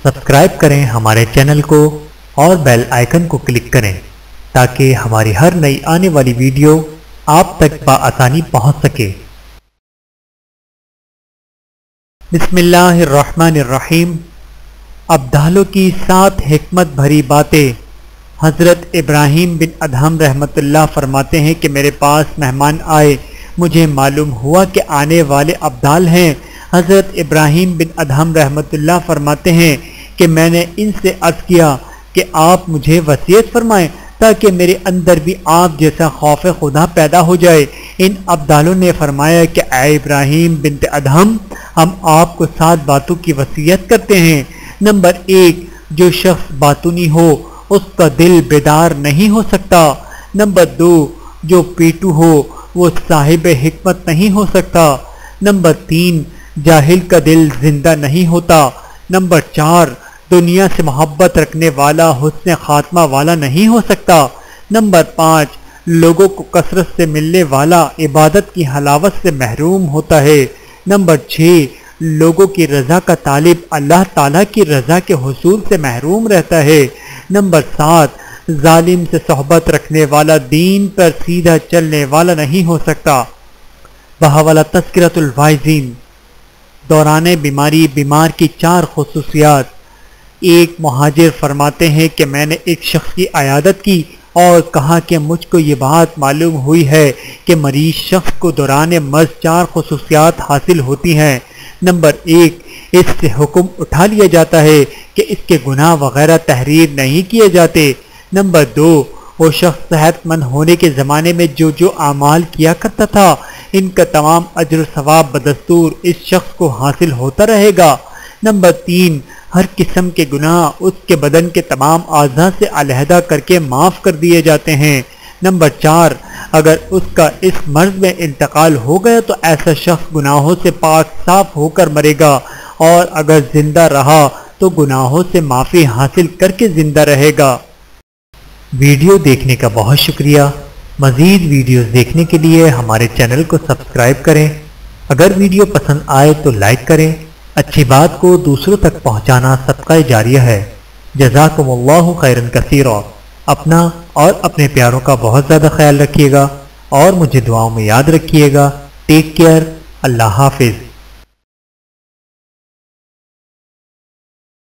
Subscribe کریں ہمارے channel کو اور بیل آئیکن کو کلک کریں تاکہ ہماری ہر نئی آنے والی ویڈیو آپ تک بآسانی پہنچ سکے۔ بسم اللہ الرحمن الرحیم۔ ابدالوں کی 7 حکمت بھری باتیں۔ حضرت ابراہیم بن ادہم رحمۃ اللہ فرماتے ہیں کہ میرے پاس مہمان آئے، مجھے معلوم ہوا کہ آنے والے ابدال ہیں۔ حضرت ابراہیم بن ادہم رحمۃ اللہ فرماتے ہیں کہ میں نے ان سے عرض کیا کہ آپ مجھے وصیت فرمائیں تاکہ میرے اندر بھی آپ جیسا خوف خدا پیدا ہو جائے۔ ان ابدالوں نے فرمایا کہ اے ابراہیم بن ادہم، ہم آپ کو 7 باتوں کی وصیت کرتے ہیں۔ نمبر 1، جو شخص باطنی ہو اس کا دل بیدار نہیں ہو سکتا۔ نمبر 2، جو پیٹو ہو وہ صاحب حکمت نہیں ہو سکتا۔ نمبر 3، جاہل کا دل زندہ نہیں ہوتا۔ نمبر 4، دنیا سے محبت رکھنے والا حسن خاتمہ والا نہیں ہو سکتا۔ نمبر 5، لوگوں کو کثرت سے ملنے والا عبادت کی حلاوت سے محروم ہوتا ہے۔ نمبر 6، لوگوں کی رضا کا طالب اللہ تعالیٰ کی رضا کے حصول سے محروم رہتا ہے۔ نمبر 7، ظالم سے صحبت رکھنے والا دین پر سیدھا چلنے والا نہیں ہو سکتا۔ بحوالہ تذکرۃ الواعظین۔ دوران بیماری بیمار کی 4 خصوصیات۔ ایک مہاجر فرماتے ہیں کہ میں نے ایک شخص کی عیادت کی اور کہا کہ مجھ کو یہ بات معلوم ہوئی ہے کہ مریض شخص کو دوران مرض 4 خصوصیات حاصل ہوتی ہیں۔ نمبر 1، اس سے حکم اٹھا لیا جاتا ہے کہ اس کے گناہ وغیرہ تحریر نہیں کیے جاتے۔ نمبر 2، وہ شخص صحت مند ہونے کے زمانے میں جو اعمال کیا کرتا تھا ان کا تمام اجر و ثواب بدستور اس شخص کو حاصل ہوتا رہے گا۔ نمبر 3، ہر قسم کے گناہ اس کے بدن کے تمام اعضاء سے علیحدہ کر کے معاف کر دیے جاتے ہیں۔ نمبر 4، اگر اس کا اس مرض میں انتقال ہو گیا تو ایسا شخص گناہوں سے پاک صاف ہو کر مرے گا، اور اگر زندہ رہا تو گناہوں سے معافی حاصل کر کے زندہ رہے گا۔ ویڈیو دیکھنے کا بہت شکریہ۔ مزید ویڈیوز دیکھنے کے لیے ہمارے چینل کو سبسکرائب کریں۔ اگر ویڈیو پسند آئے تو لائک کریں۔ اچھی بات کو دوسروں تک پہنچانا صدقہ جاریہ ہے۔ جزاکم اللہ خیرا کثیرا۔ اپنا اور اپنے پیاروں کا بہت زیادہ خیال رکھیے گا اور مجھے دعاؤں میں یاد رکھیے گا۔ Take care. اللہ حافظ۔